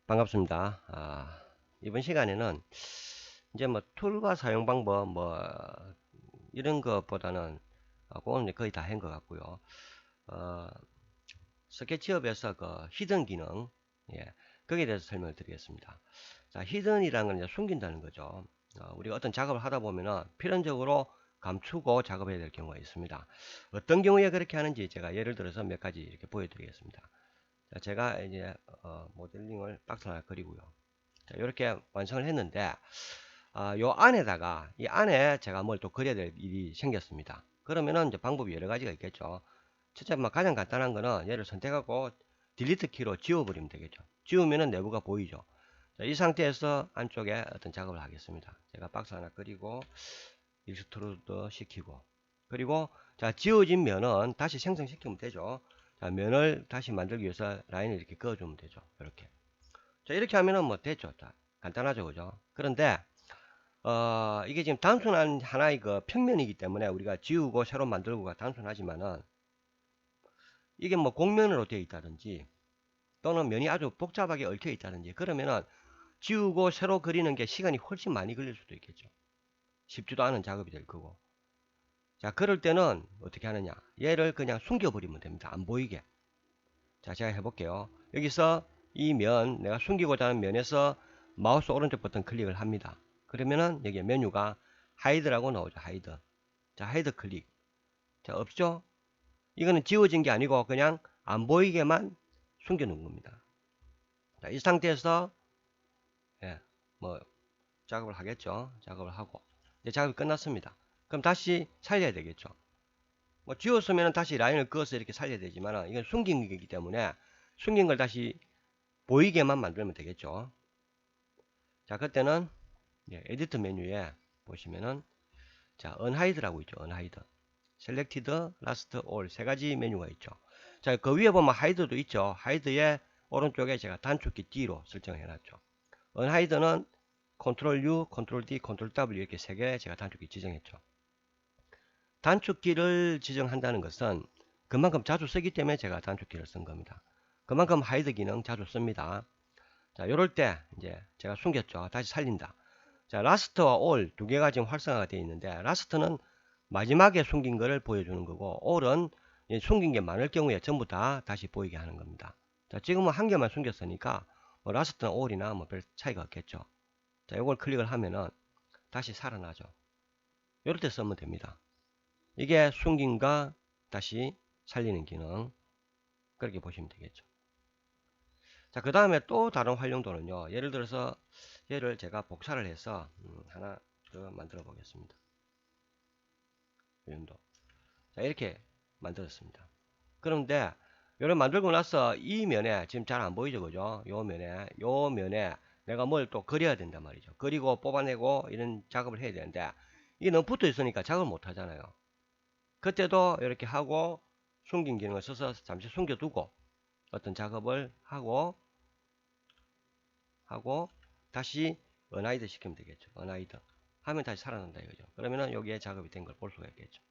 반갑습니다. 이번 시간에는 이제 뭐 툴바 사용 방법 이런 것보다는 그건 이제 거의 다 한 것 같고요. 어, 스케치업에서 그 히든 기능, 예, 거기에 대해서 설명을 드리겠습니다. 자, 히든이라는 건 이제 숨긴다는 거죠. 우리가 어떤 작업을 하다 보면은 필연적으로 감추고 작업해야 될 경우가 있습니다. 어떤 경우에 그렇게 하는지 제가 예를 들어서 몇 가지 이렇게 보여드리겠습니다. 자, 제가 이제 모델링을 박스 하나 그리고요. 자, 이렇게 완성을 했는데 요 안에다가 이 안에 제가 뭘 또 그려야 될 일이 생겼습니다. 그러면은 이제 방법이 여러 가지가 있겠죠. 첫째, 가장 간단한 거는 얘를 선택하고 딜리트 키로 지워버리면 되겠죠. 지우면은 내부가 보이죠. 자, 이 상태에서 안쪽에 어떤 작업을 하겠습니다. 제가 박스 하나 그리고 익스트루드 시키고, 그리고 자, 지워진 면은 다시 생성시키면 되죠. 자, 면을 다시 만들기 위해서 라인을 이렇게 그어주면 되죠. 이렇게. 자, 이렇게 하면은 뭐 됐죠. 자, 간단하죠. 그죠? 그런데 이게 지금 단순한 하나의 그 평면이기 때문에 우리가 지우고 새로 만들고가 단순하지만은 이게 뭐 곡면으로 되어 있다든지 또는 면이 아주 복잡하게 얽혀 있다든지 그러면은 지우고 새로 그리는 게 시간이 훨씬 많이 걸릴 수도 있겠죠. 쉽지도 않은 작업이 될 거고. 자, 그럴 때는 어떻게 하느냐. 얘를 그냥 숨겨버리면 됩니다. 안 보이게. 자, 제가 해볼게요. 여기서 이 면, 내가 숨기고자 하는 면에서 마우스 오른쪽 버튼 클릭을 합니다. 그러면은 여기 메뉴가 하이드라고 나오죠. 하이드. 자, 하이드 클릭. 자, 없죠? 이거는 지워진 게 아니고 그냥 안 보이게만 숨겨 놓은 겁니다. 자, 이 상태에서 예, 뭐 작업을 하겠죠. 작업을 하고 이제 작업이 끝났습니다. 그럼 다시 살려야 되겠죠. 뭐 지웠으면 다시 라인을 그어서 이렇게 살려야 되지만 이건 숨긴 거기 때문에 숨긴 걸 다시 보이게만 만들면 되겠죠. 자, 그때는 에디트 메뉴에 보시면은 자, unhide라고 있죠. unhide. selected, last, all 세 가지 메뉴가 있죠. 자, 그 위에 보면 hide도 있죠. hide의 오른쪽에 제가 단축키 D로 설정을 해놨죠. unhide는 Ctrl U, Ctrl D, Ctrl W 이렇게 세 개 제가 단축키 지정했죠. 단축키를 지정한다는 것은 그만큼 자주 쓰기 때문에 제가 단축키를 쓴 겁니다. 그만큼 하이드 기능 자주 씁니다. 자, 이럴 때 이제 제가 숨겼죠. 다시 살린다. 자, 라스트와 올 두 개가 지금 활성화가 되어 있는데 라스트는 마지막에 숨긴 거를 보여주는 거고 올은 숨긴 게 많을 경우에 전부 다 다시 보이게 하는 겁니다. 자, 지금은 한 개만 숨겼으니까 뭐 라스트나 올이나 뭐 별 차이가 없겠죠. 자, 이걸 클릭을 하면은 다시 살아나죠. 이럴 때 쓰면 됩니다. 이게 숨김과 다시 살리는 기능, 그렇게 보시면 되겠죠. 자, 그 다음에 또 다른 활용도는요. 예를 들어서 얘를 제가 복사를 해서 하나 더 만들어 보겠습니다. 이 정도. 자, 이렇게 만들었습니다. 그런데 이런 만들고 나서 이 면에 지금 잘 안 보이죠, 그죠? 요 면에 내가 뭘 또 그려야 된단 말이죠. 그리고 뽑아내고 이런 작업을 해야 되는데 이게 너무 붙어 있으니까 작업을 못 하잖아요. 그때도 이렇게 하고 숨긴 기능을 써서 잠시 숨겨두고 어떤 작업을 하고 다시 언하이드 시키면 되겠죠. 언하이드 하면 다시 살아난다 이거죠. 그러면은 여기에 작업이 된 걸 볼 수가 있겠죠.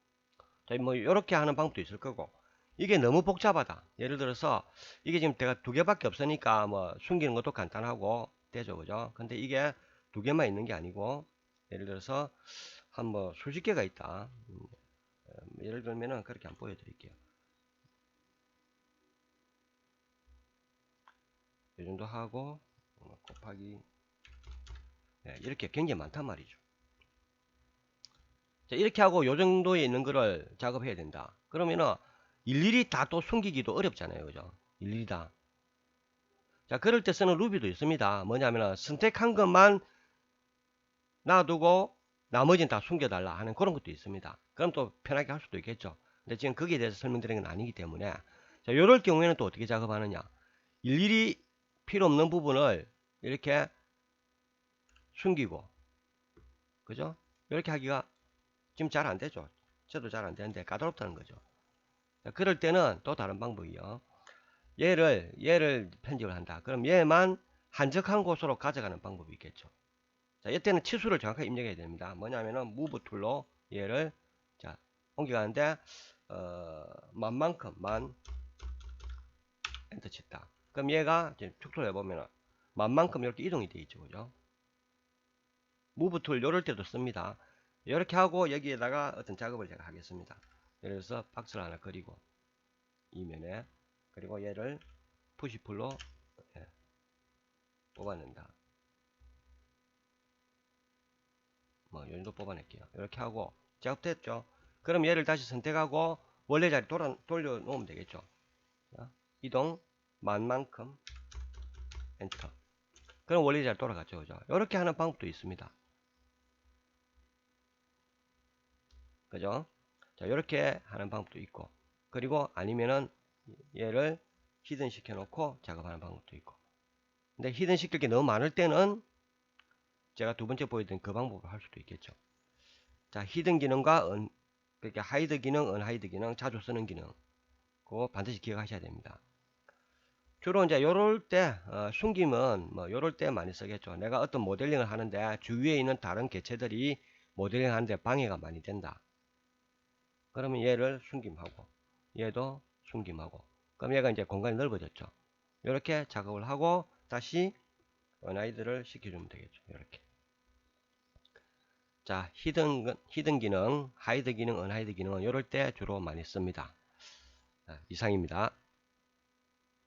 자, 뭐 이렇게 하는 방법도 있을 거고 이게 너무 복잡하다. 예를 들어서 이게 지금 내가 두 개밖에 없으니까 뭐 숨기는 것도 간단하고 되죠, 그죠? 근데 이게 두 개만 있는 게 아니고 예를 들어서 한 뭐 수십 개가 있다. 예를 들면은 그렇게 한번 보여드릴게요. 이 정도 하고 곱하기 이렇게 굉장히 많단 말이죠. 자, 이렇게 하고 요 정도에 있는 거를 작업해야 된다. 그러면은 일일이 다 또 숨기기도 어렵잖아요, 그죠? 일일이 다. 자, 그럴 때 쓰는 루비도 있습니다. 뭐냐면은 선택한 것만 놔두고 나머지는 다 숨겨달라 하는 그런 것도 있습니다. 그럼 또 편하게 할 수도 있겠죠. 근데 지금 거기에 대해서 설명드리는 건 아니기 때문에 자, 요럴 경우에는 또 어떻게 작업하느냐. 일일이 필요 없는 부분을 이렇게 숨기고, 그죠? 이렇게 하기가 지금 잘 안 되죠. 저도 잘 안 되는데 까다롭다는 거죠. 자, 그럴 때는 또 다른 방법이요. 얘를 편집을 한다. 그럼 얘만 한적한 곳으로 가져가는 방법이 있겠죠. 자, 이때는 치수를 정확하게 입력해야 됩니다. 뭐냐면은 move 툴로 얘를 자 옮겨가는데 만만큼 만 엔터 쳤다. 그럼 얘가 지금 축소를 해보면은 만만큼 이렇게 이동이 되어 있죠. 그죠? 무브 툴 요럴 때도 씁니다. 이렇게 하고 여기에다가 어떤 작업을 제가 하겠습니다. 예를 들어서 박스를 하나 그리고 이면에, 그리고 얘를 푸시풀로 뽑아낸다. 뭐 요 정도 뽑아낼게요. 이렇게 하고 작업됐죠. 그럼 얘를 다시 선택하고 원래 자리 돌려 놓으면 되겠죠. 자, 이동 만만큼 엔터. 그럼 원래 자리 돌아갔죠. 그죠? 이렇게 하는 방법도 있습니다. 그죠? 자, 이렇게 하는 방법도 있고, 그리고 아니면은 얘를 히든 시켜 놓고 작업하는 방법도 있고. 근데 히든 시킬 게 너무 많을 때는 제가 두 번째 보여드린 그 방법을 할 수도 있겠죠. 자, 히든 기능과 그러니까 하이드 기능, 언하이드 기능, 자주 쓰는 기능, 그거 반드시 기억하셔야 됩니다. 주로 이제 요럴 때 숨김은 뭐 요럴 때 많이 쓰겠죠. 내가 어떤 모델링을 하는데 주위에 있는 다른 개체들이 모델링 하는데 방해가 많이 된다. 그러면 얘를 숨김하고 얘도 숨김하고, 그럼 얘가 이제 공간이 넓어졌죠. 이렇게 작업을 하고 다시 언하이드를 시켜주면 되겠죠. 이렇게. 자, 히든 기능, 하이드 기능, 언하이드 기능은 이럴 때 주로 많이 씁니다. 이상입니다.